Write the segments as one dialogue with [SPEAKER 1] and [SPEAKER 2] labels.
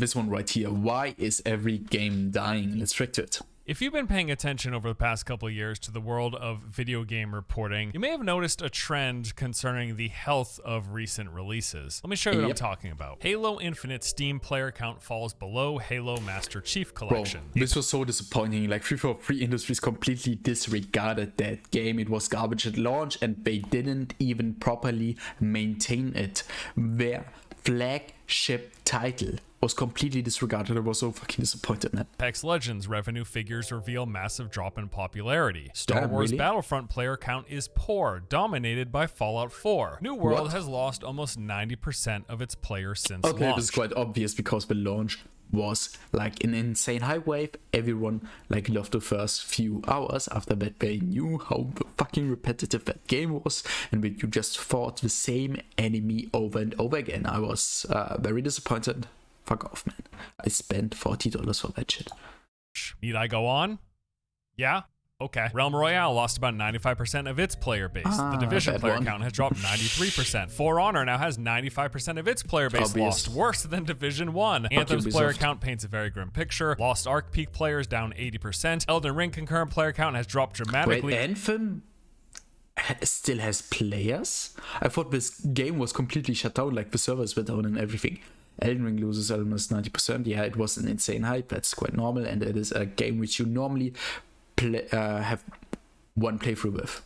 [SPEAKER 1] this one right here. Why is every game dying? Let's trick to it.
[SPEAKER 2] If you've been paying attention over the past couple of years to the world of video game reporting, you may have noticed a trend concerning the health of recent releases. Let me show you what I'm talking about. Halo Infinite Steam player count falls below Halo Master Chief Collection.
[SPEAKER 1] Bro, this was so disappointing. Like 343 Industries completely disregarded that game. It was garbage at launch and they didn't even properly maintain it. Their flagship title was completely disregarded. I was so fucking disappointed, man.
[SPEAKER 2] Apex Legends revenue figures reveal massive drop in popularity. Star Wars
[SPEAKER 1] really?
[SPEAKER 2] Battlefront player count is poor, dominated by Fallout 4. New World
[SPEAKER 1] What?
[SPEAKER 2] has lost almost 90% of its players since
[SPEAKER 1] Okay,
[SPEAKER 2] launch.
[SPEAKER 1] this is quite obvious because the launch was like an insane hype wave. Everyone like loved the first few hours. After that, they knew how fucking repetitive that game was, and that you just fought the same enemy over and over again. I was very disappointed. Fuck off, man. I spent $40 for that shit.
[SPEAKER 2] Need I go on? Yeah? Okay. Realm Royale lost about 95% of its player base. The Division
[SPEAKER 1] bad
[SPEAKER 2] player
[SPEAKER 1] one.
[SPEAKER 2] count has dropped 93%. For Honor now has 95% of its player base
[SPEAKER 1] Obvious.
[SPEAKER 2] lost, worse than Division 1.
[SPEAKER 1] you,
[SPEAKER 2] Anthem's player
[SPEAKER 1] Ubisoft.
[SPEAKER 2] count paints a very grim picture. Lost Arc peak players down 80%. Elden Ring concurrent player count has dropped dramatically.
[SPEAKER 1] Wait, Anthem still has players? I thought this game was completely shut down, like the servers were down and everything. Elden Ring loses almost 90%. Yeah, it was an insane hype. That's quite normal, and it is a game which you normally have one playthrough with.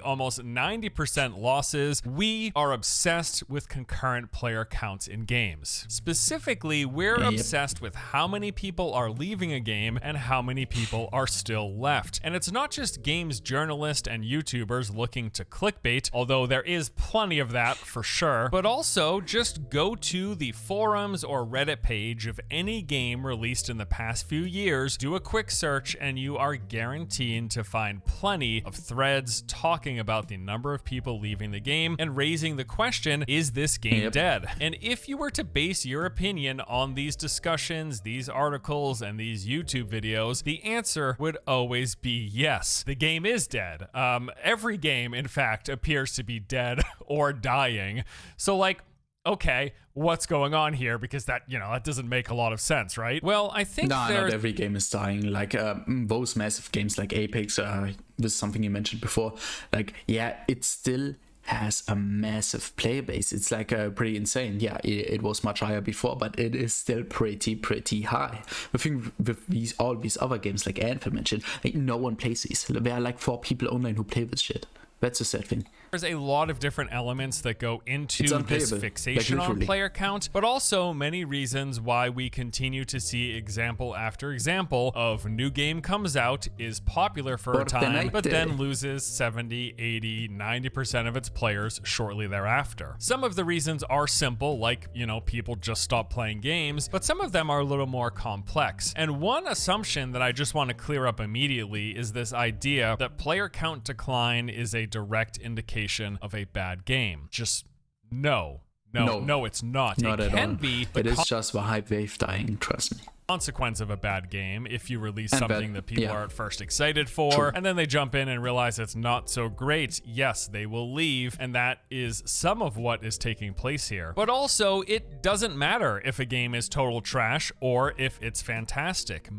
[SPEAKER 2] Almost 90% losses. We are obsessed with concurrent player counts in games. Specifically, we're obsessed with how many people are leaving a game and how many people are still left. And it's not just games journalists and YouTubers looking to clickbait, although there is plenty of that for sure, but also just go to the forums or Reddit page of any game released in the past few years, do a quick search, and you are guaranteed to find plenty of threads talking about the number of people leaving the game and raising the question, is this game dead? And if you were to base your opinion on these discussions, these articles, and these YouTube videos, the answer would always be yes. The game is dead. Every game, in fact, appears to be dead or dying. So like, okay, what's going on here? Because that, that doesn't make a lot of sense, right? Well, I think
[SPEAKER 1] not every game is dying. Like those massive games like Apex, this is something you mentioned before. Like, yeah, it still has a massive player base. It's like pretty insane. Yeah, it was much higher before, but it is still pretty high. The thing with all these other games like Anthem mentioned, like no one plays these. There are like 4 people online who play this shit. That's a sad thing.
[SPEAKER 2] There's a lot of different elements that go into this fixation on
[SPEAKER 1] literally.
[SPEAKER 2] player count, but also many reasons why we continue to see example after example of new game comes out, is popular for a time, but then loses 70, 80, 90% of its players shortly thereafter. Some of the reasons are simple, like, people just stop playing games, but some of them are a little more complex. And one assumption that I just want to clear up immediately is this idea that player count decline is a direct indication of a bad game. Just no, it's not.
[SPEAKER 1] Not
[SPEAKER 2] it
[SPEAKER 1] at
[SPEAKER 2] can
[SPEAKER 1] all.
[SPEAKER 2] be.
[SPEAKER 1] It is just the hype wave dying, trust me.
[SPEAKER 2] Consequence of a bad game if you release
[SPEAKER 1] And
[SPEAKER 2] something that people are at first excited for, and then they jump in and realize it's not so great. Yes, they will leave, and that is some of what is taking place here. But also, it doesn't matter if a game is total trash or if it's fantastic.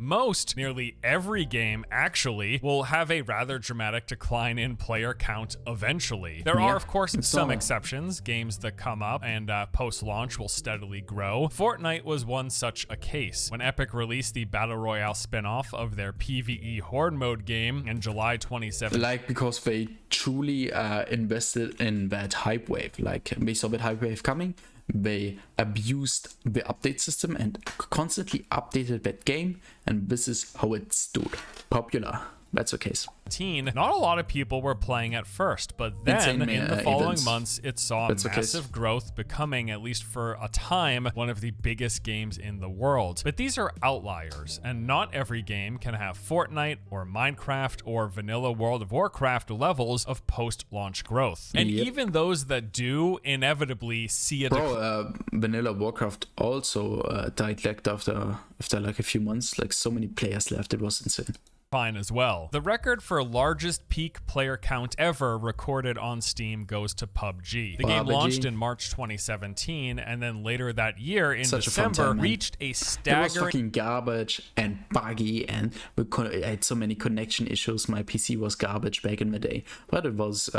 [SPEAKER 2] Nearly every game actually will have a rather dramatic decline in player count eventually. There are, of course, some exceptions. Games that come up and post-launch will steadily grow. Fortnite was one such a case. When Epic released the Battle Royale spin-off of their PvE Horde mode game in July 2017.
[SPEAKER 1] Like, because they truly invested in that hype wave. Like, they saw that hype wave coming, they abused the update system and constantly updated that game, and this is how it stood popular. That's the case.
[SPEAKER 2] Not a lot of people were playing at first, but then in the following months, it saw massive growth, becoming, at least for a time, one of the biggest games in the world. But these are outliers, and not every game can have Fortnite or Minecraft or vanilla World of Warcraft levels of post-launch growth. And even those that do inevitably see a
[SPEAKER 1] vanilla Warcraft also died like after like a few months. Like, so many players left, it was insane.
[SPEAKER 2] fine as well. The record for largest peak player count ever recorded on Steam goes to PUBG. The game launched in March 2017, and then later that year in December reached a staggering...
[SPEAKER 1] It was fucking garbage and buggy, and I had so many connection issues. My PC was garbage back in the day, but it was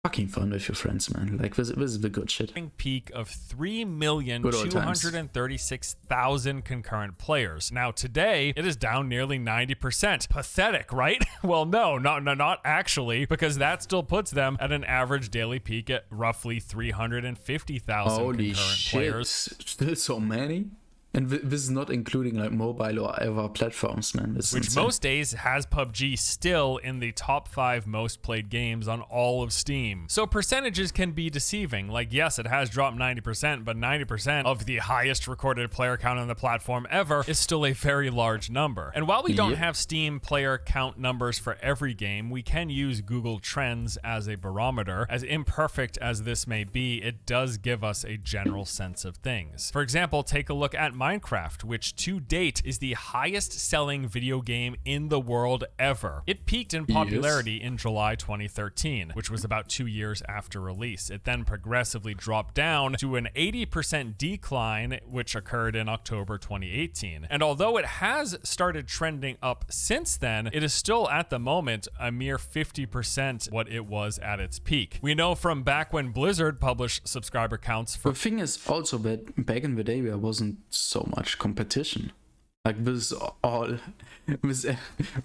[SPEAKER 1] fucking fun with your friends, man. Like, this is the good shit.
[SPEAKER 2] Peak of 3,236,000 concurrent players. Now today, it is down nearly 90%. Pathetic, right? Well, no, not actually, because that still puts them at an average daily peak at roughly 350,000 concurrent players.
[SPEAKER 1] Still so many? And this is not including like mobile or other platforms, man.
[SPEAKER 2] Which insane. Most days has PUBG still in the top 5 most played games on all of Steam. So percentages can be deceiving. Like, yes, it has dropped 90%, but 90% of the highest recorded player count on the platform ever is still a very large number. And while we don't have Steam player count numbers for every game, we can use Google Trends as a barometer. As imperfect as this may be, it does give us a general sense of things. For example, take a look at Minecraft, which to date is the highest selling video game in the world ever. It peaked in popularity in July 2013, which was about 2 years after release. It then progressively dropped down to an 80% decline, which occurred in October 2018. And although it has started trending up since then, it is still at the moment a mere 50% what it was at its peak. We know from back when Blizzard published subscriber counts for...
[SPEAKER 1] The thing is also that back in the day there wasn't so much competition. Like, this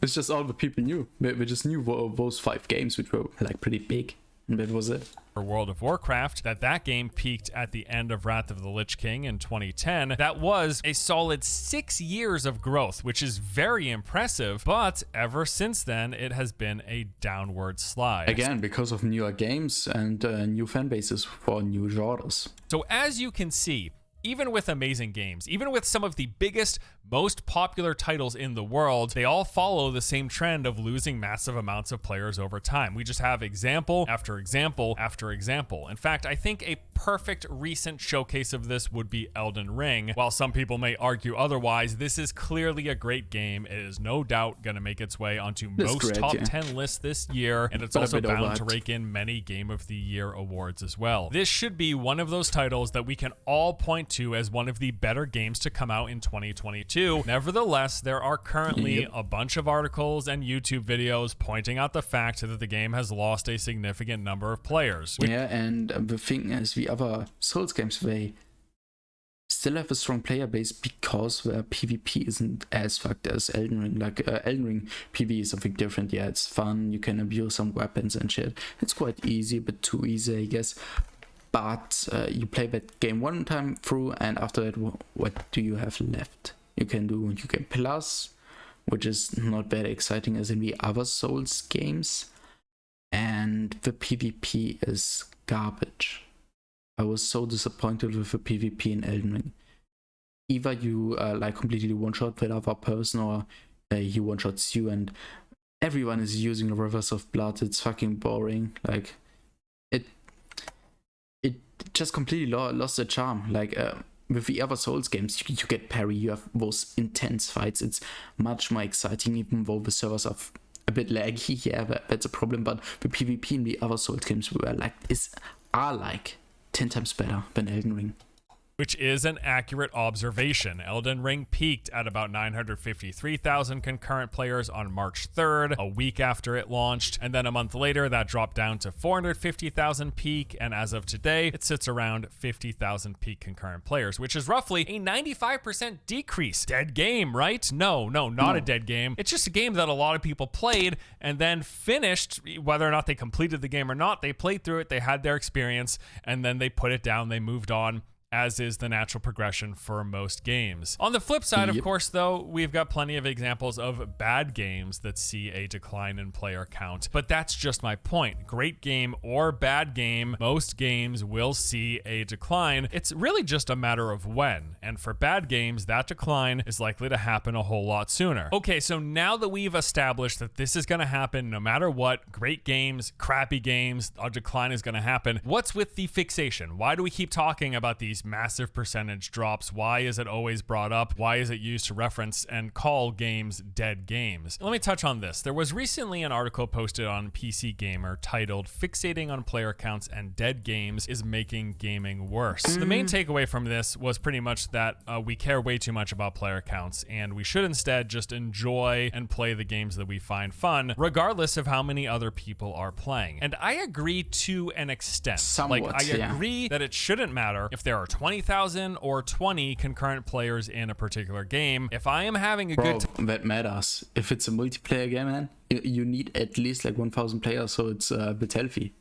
[SPEAKER 1] just all the people knew. We just knew those 5 games which were like pretty big, and that was it.
[SPEAKER 2] For World of Warcraft, that game peaked at the end of Wrath of the Lich King in 2010. That was a solid 6 years of growth, which is very impressive, but ever since then it has been a downward slide.
[SPEAKER 1] Again, because of newer games and new fan bases for new genres.
[SPEAKER 2] So as you can see, even with amazing games, even with some of the biggest, most popular titles in the world, they all follow the same trend of losing massive amounts of players over time. We just have example after example after example. In fact, I think a perfect recent showcase of this would be Elden Ring. While some people may argue otherwise, this is clearly a great game. It is no doubt going to make its way onto most top 10 lists this year, and it's also bound to rake in many Game of the Year awards as well. This should be one of those titles that we can all point to as one of the better games to come out in 2022. Nevertheless, there are currently a bunch of articles and YouTube videos pointing out the fact that the game has lost a significant number of players.
[SPEAKER 1] Yeah, and the thing is, the other Souls games, they still have a strong player base because their PvP isn't as fucked as Elden Ring. Like, Elden Ring PvE is something different. Yeah, it's fun. You can abuse some weapons and shit. It's quite easy, but too easy, I guess. But you play that game one time through, and after that, what do you have left? You get Plus, which is not very exciting as in the other Souls games, and the PvP is garbage. I was so disappointed with the PvP in Elden Ring. Either you like completely one-shot the other person, or he one-shots you, and everyone is using the Rivers of Blood. It's fucking boring. Like, it just completely lost the charm. Like, with the other Souls games, you get parry, you have those intense fights. It's much more exciting, even though the servers are a bit laggy. Yeah, that's a problem, but the PvP in the other Souls games are like 10 times better than Elden Ring.
[SPEAKER 2] Which is an accurate observation. Elden Ring peaked at about 953,000 concurrent players on March 3rd, a week after it launched, and then a month later that dropped down to 450,000 peak, and as of today, it sits around 50,000 peak concurrent players, which is roughly a 95% decrease. Dead game, right? No, not a dead game. It's just a game that a lot of people played and then finished, whether or not they completed the game or not. They played through it, they had their experience, and then they put it down, they moved on, as is the natural progression for most games. On the flip side, of course, though, we've got plenty of examples of bad games that see a decline in player count. But that's just my point. Great game or bad game, most games will see a decline. It's really just a matter of when. And for bad games, that decline is likely to happen a whole lot sooner. Okay, so now that we've established that this is going to happen no matter what, great games, crappy games, a decline is going to happen, what's with the fixation? Why do we keep talking about these these massive percentage drops? Why is it always brought up? Why is it used to reference and call games dead games? Let me touch on this. There was recently an article posted on PC Gamer titled "Fixating on Player Counts and Dead Games is Making Gaming Worse." The main takeaway from this was pretty much that we care way too much about player counts, and we should instead just enjoy and play the games that we find fun, regardless of how many other people are playing. And I agree to an extent.
[SPEAKER 1] Somewhat,
[SPEAKER 2] I agree that it shouldn't matter if there are 20,000 or 20 concurrent players in a particular game. If I am having a good time,
[SPEAKER 1] that matters. If it's a multiplayer game, man, you need at least like 1,000 players, so it's a bit healthy.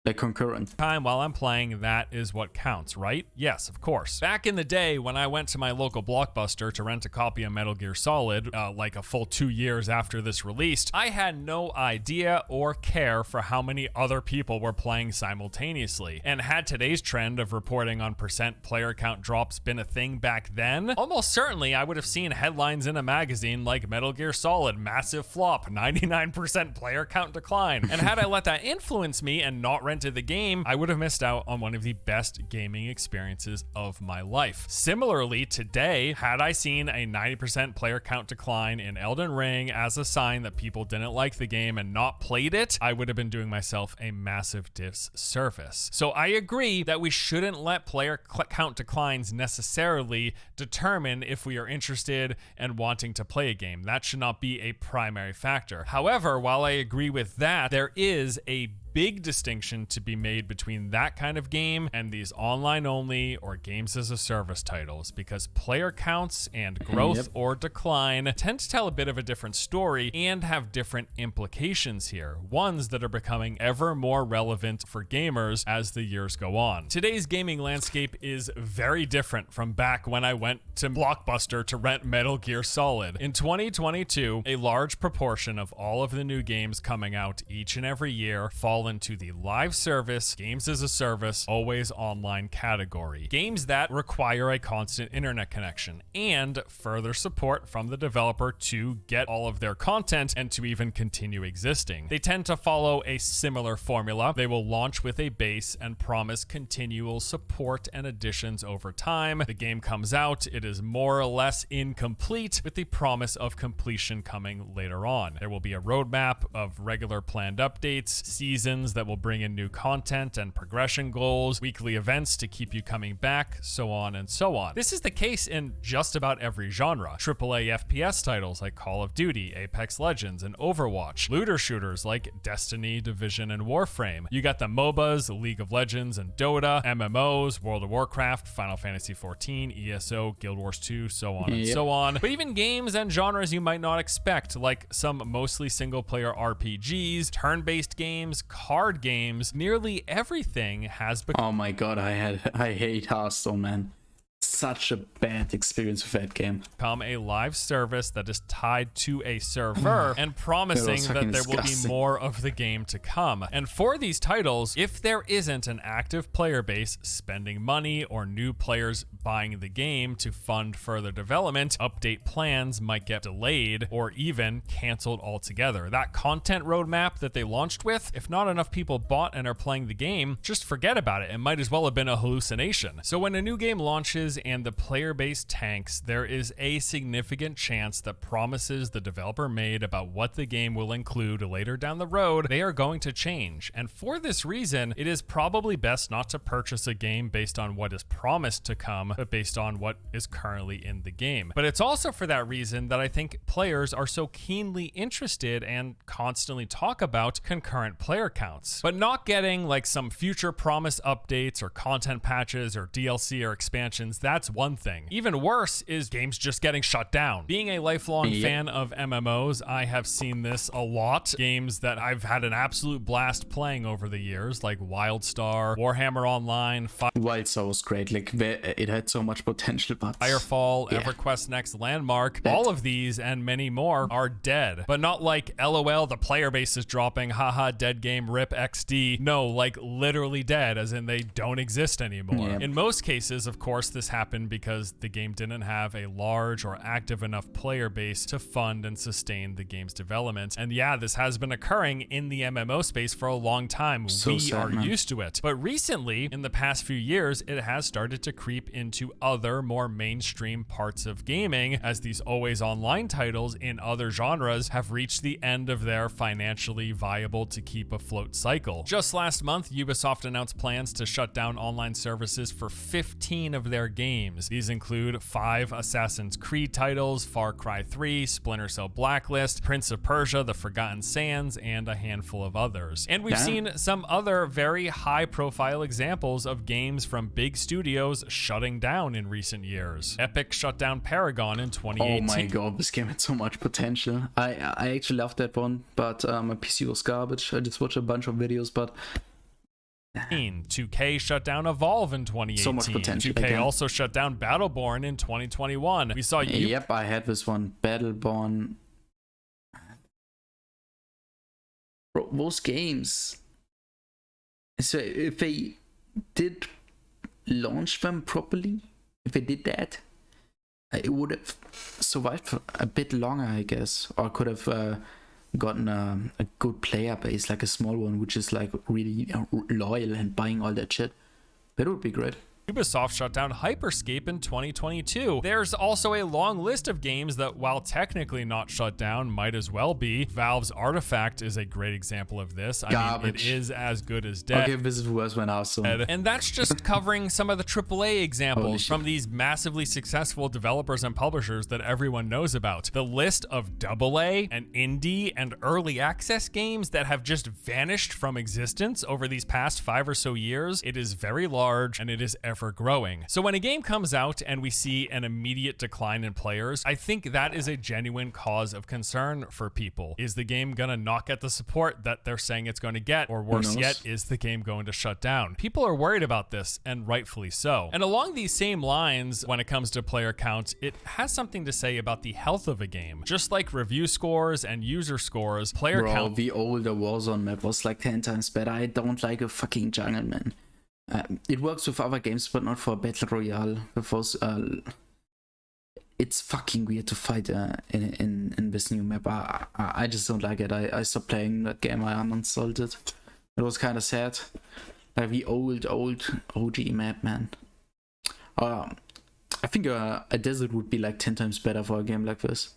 [SPEAKER 1] Like concurrent
[SPEAKER 2] time while I'm playing, that is what counts, right? Yes, of course. Back in the day when I went to my local Blockbuster to rent a copy of Metal Gear Solid, like a full 2 years after this released, I had no idea or care for how many other people were playing simultaneously. And had today's trend of reporting on percent player count drops been a thing back then, almost certainly I would have seen headlines in a magazine like Metal Gear Solid, massive flop, 99% player count decline. And had I let that influence me and not rented the game, I would have missed out on one of the best gaming experiences of my life. Similarly, today, had I seen a 90% player count decline in Elden Ring as a sign that people didn't like the game and not played it, I would have been doing myself a massive disservice. So I agree that we shouldn't let player count declines necessarily determine if we are interested and wanting to play a game. That should not be a primary factor. However, while I agree with that, there is a big distinction to be made between that kind of game and these online only or games as a service titles, because player counts and growth or decline tend to tell a bit of a different story and have different implications here, ones that are becoming ever more relevant for gamers as the years go on. Today's gaming landscape is very different from back when I went to Blockbuster to rent Metal Gear Solid. In 2022, a large proportion of all of the new games coming out each and every year fall into the live service, games as a service, always online category. Games that require a constant internet connection and further support from the developer to get all of their content and to even continue existing. They tend to follow a similar formula. They will launch with a base and promise continual support and additions over time. The game comes out, it is more or less incomplete with the promise of completion coming later on. There will be a roadmap of regular planned updates, seasons that will bring in new content and progression goals, weekly events to keep you coming back, so on and so on. This is the case in just about every genre. AAA FPS titles like Call of Duty, Apex Legends, and Overwatch. Looter shooters like Destiny, Division, and Warframe. You got the MOBAs, League of Legends and Dota, MMOs, World of Warcraft, Final Fantasy XIV, ESO, Guild Wars 2, so on and so on. But even games and genres you might not expect, like some mostly single-player RPGs, turn-based games, card games, nearly everything has become—
[SPEAKER 1] Oh my god, I hate Hearthstone, man. Such a bad experience with that game.
[SPEAKER 2] Become a live service that is tied to a server and promising that there will be more of the game to come. And for these titles, if there isn't an active player base spending money or new players buying the game to fund further development, update plans might get delayed or even canceled altogether. That content roadmap that they launched with, if not enough people bought and are playing the game, just forget about it. It might as well have been a hallucination. So when a new game launches and the player base tanks, there is a significant chance that promises the developer made about what the game will include later down the road, they are going to change. And for this reason, it is probably best not to purchase a game based on what is promised to come, but based on what is currently in the game. But it's also for that reason that I think players are so keenly interested and constantly talk about concurrent player counts. But not getting like some future promise updates or content patches or DLC or expansions, that's one thing. Even worse is games just getting shut down. Being a lifelong fan of MMOs, I have seen this a lot. Games that I've had an absolute blast playing over the years, like WildStar, Warhammer Online,
[SPEAKER 1] WildStar was great. Like, it had so much potential, but
[SPEAKER 2] Firefall, EverQuest Next Landmark, all of these and many more are dead. But not like LOL, the player base is dropping, haha, dead game, rip XD. No, like literally dead, as in they don't exist anymore. In most cases, of course, this happens happened because the game didn't have a large or active enough player base to fund and sustain the game's development. And yeah, this has been occurring in the MMO space for a long time. We are used to it. But recently, in the past few years, it has started to creep into other more mainstream parts of gaming, as these always online titles in other genres have reached the end of their financially viable to keep afloat cycle. Just last month, Ubisoft announced plans to shut down online services for 15 of their games. These include 5 Assassin's Creed titles, Far Cry 3, Splinter Cell Blacklist, Prince of Persia, The Forgotten Sands, and a handful of others. And we've seen some other very high-profile examples of games from big studios shutting down in recent years. Epic shut down Paragon in 2018.
[SPEAKER 1] Oh my god, this game had so much potential. I actually loved that one, but my PC was garbage. I just watched a bunch of videos, but
[SPEAKER 2] 2K shut down Evolve in 2018.
[SPEAKER 1] So much potential.
[SPEAKER 2] 2K also shut down Battleborn in 2021. We saw
[SPEAKER 1] Yep, I had this one, Battleborn. Bro, those games. So if they did launch them properly, if they did that, it would have survived for a bit longer, I guess, or could have gotten a good player base, like a small one, which is like really loyal and buying all that shit. That would be great.
[SPEAKER 2] Ubisoft shut down Hyperscape in 2022. There's also a long list of games that, while technically not shut down, might as well be. Valve's Artifact is a great example of this. I mean, it is as good as dead.
[SPEAKER 1] Okay, this is worse when awesome.
[SPEAKER 2] And that's just covering some of the AAA examples from these massively successful developers and publishers that everyone knows about. The list of AA and indie and early access games that have just vanished from existence over these past 5 or so years, it is very large and it is ever growing. So when a game comes out and we see an immediate decline in players, I think that is a genuine cause of concern for people. Is the game gonna not get the support that they're saying it's going to get? Or worse yet, is the game going to shut down? People are worried about this, and rightfully so. And along these same lines, when it comes to player count, it has something to say about the health of a game. Just like review scores and user scores, player count...
[SPEAKER 1] the older Warzone map was like 10 times better. I don't like a fucking jungle, man. It works with other games, but not for Battle Royale. Because it's fucking weird to fight in this new map. I just don't like it. I stopped playing that game. I uninstalled it. It was kind of sad. Like the old OG map, man. I think a desert would be like 10 times better for a game like this.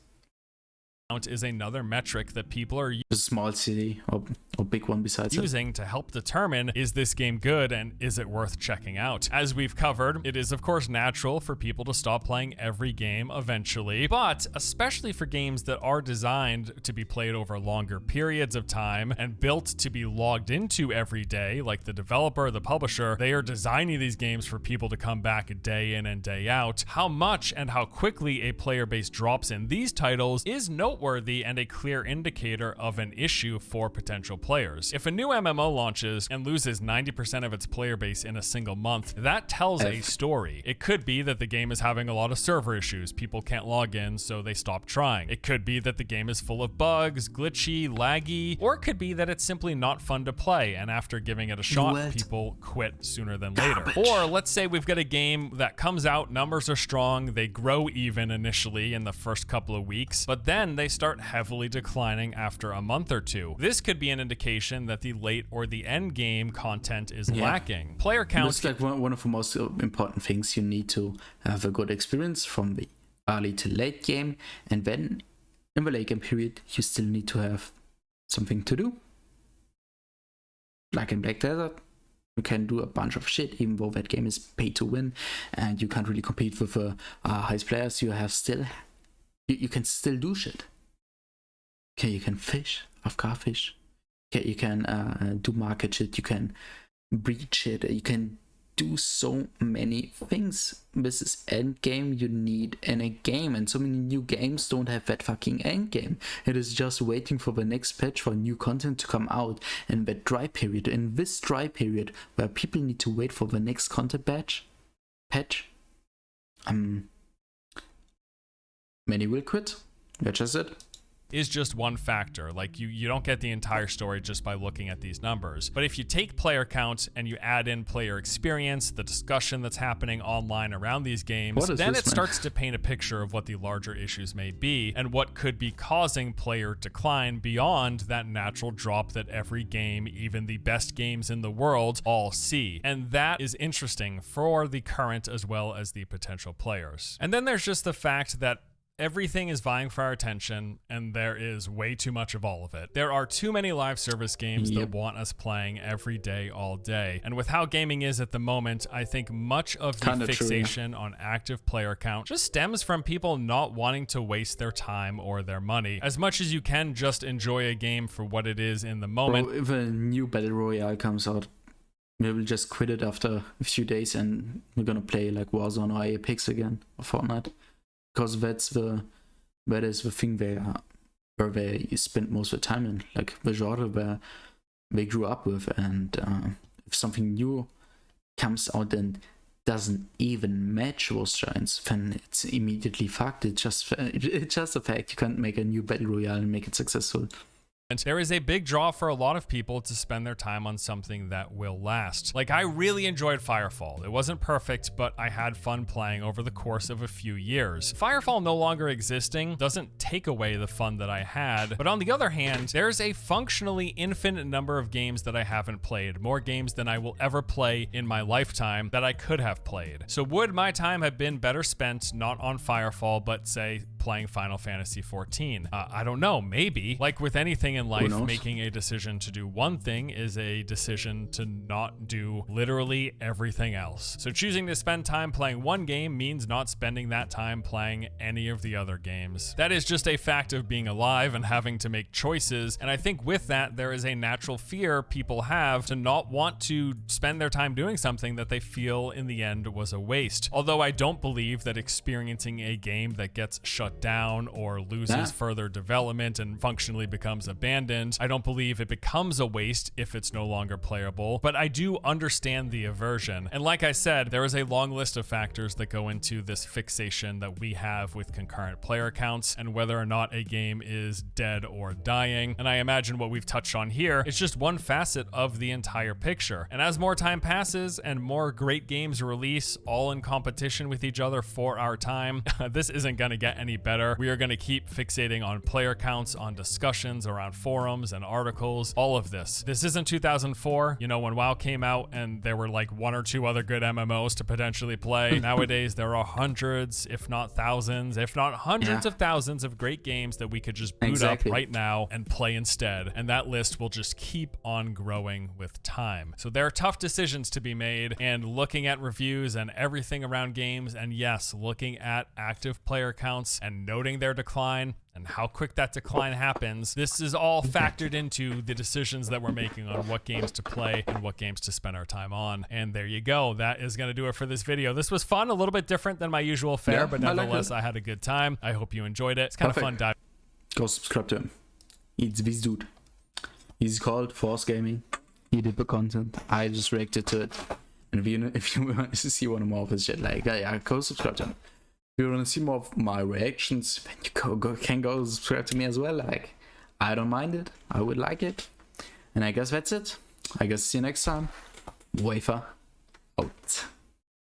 [SPEAKER 2] Is another metric that people are
[SPEAKER 1] a small city or big one besides
[SPEAKER 2] using to help determine, is this game good and is it worth checking out? As we've covered, it is of course natural for people to stop playing every game eventually, but especially for games that are designed to be played over longer periods of time and built to be logged into every day, like the developer, the publisher, they are designing these games for people to come back day in and day out. How much and how quickly a player base drops in these titles is noteworthy and a clear indicator of an issue for potential players. If a new MMO launches and loses 90% of its player base in a single month, that tells a story. It could be that the game is having a lot of server issues. People can't log in, so they stop trying. It could be that the game is full of bugs, glitchy, laggy, or it could be that it's simply not fun to play, and after giving it a shot, people quit sooner than later. Or let's say we've got a game that comes out, numbers are strong, they grow even initially in the first couple of weeks, but then they start heavily declining after a month or two. This could be an indication that the late or the end game content is lacking. Player count...
[SPEAKER 1] It's like one of the most important things. You need to have a good experience from the early to late game, and then in the late game period you still need to have something to do. Like in Black Desert, you can do a bunch of shit, even though that game is pay to win and you can't really compete with the highest players. You have still... You can still do shit. Okay, you can fish, fish. Okay, you can do market shit, you can breed shit, you can do so many things. This is end game you need in a game, and so many new games don't have that fucking end game. It is just waiting for the next patch for new content to come out, and that dry period, in this dry period where people need to wait for the next content patch, many will quit. That's just it.
[SPEAKER 2] is just one factor. Like you don't get the entire story just by looking at these numbers. But if you take player count and you add in player experience, the discussion that's happening online around these games, then it starts to paint a picture of what the larger issues may be and what could be causing player decline beyond that natural drop that every game, even the best games in the world, all see. And that is interesting for the current as well as the potential players. And then there's just the fact that everything is vying for our attention, and there is way too much of all of it. There are too many live service games that want us playing every day, all day. And with how gaming is at the moment, I think much of the fixation on active player count just stems from people not wanting to waste their time or their money. As much as you can just enjoy a game for what it is in the moment.
[SPEAKER 1] Bro, if a new Battle Royale comes out, we will just quit it after a few days and we're gonna play like Warzone or Apex again, or Fortnite. Because that is the thing where they spend most of the time in, like the genre where they grew up with. And if something new comes out and doesn't even match those giants, then it's immediately fucked. It's just a fact. You can't make a new Battle Royale and make it successful.
[SPEAKER 2] And there is a big draw for a lot of people to spend their time on something that will last. Like, I really enjoyed Firefall. It wasn't perfect, but I had fun playing over the course of a few years. Firefall no longer existing doesn't take away the fun that I had, but on the other hand, there's a functionally infinite number of games that I haven't played, more games than I will ever play in my lifetime that I could have played. So would my time have been better spent not on Firefall, but say playing Final Fantasy XIV? I don't know, maybe. Like with anything in life, making a decision to do one thing is a decision to not do literally everything else. So choosing to spend time playing one game means not spending that time playing any of the other games. That is just a fact of being alive and having to make choices, and I think with that there is a natural fear people have to not want to spend their time doing something that they feel in the end was a waste. Although I don't believe that experiencing a game that gets shut down or loses further development and functionally becomes abandoned, I don't believe it becomes a waste if it's no longer playable, but I do understand the aversion. And like I said, there is a long list of factors that go into this fixation that we have with concurrent player counts and whether or not a game is dead or dying. And I imagine what we've touched on here is just one facet of the entire picture. And as more time passes and more great games release, all in competition with each other for our time, this isn't going to get any better. We are going to keep fixating on player counts, on discussions around forums and articles, all of this. This isn't 2004, you know, when WoW came out and there were like one or two other good MMOs to potentially play. Nowadays, there are hundreds, if not thousands, if not hundreds of thousands of great games that we could just boot up right now and play instead. And that list will just keep on growing with time. So there are tough decisions to be made, and looking at reviews and everything around games, and yes, looking at active player counts and noting their decline and how quick that decline happens. This is all factored into the decisions that we're making on what games to play and what games to spend our time on. And there you go. That is going to do it for this video. This was fun, a little bit different than my usual fare, but nonetheless, I had a good time. I hope you enjoyed it. It's kind of fun diving.
[SPEAKER 1] Go subscribe to him. It's this dude. He's called Force Gaming. He did the content. I just reacted to it. And if you want to see one more of his shit, like, yeah, go subscribe to him. If you want to see more of my reactions, then you can go subscribe to me as well. Like, I don't mind it. I would like it. And I guess that's it. I guess see you next time. Wafer.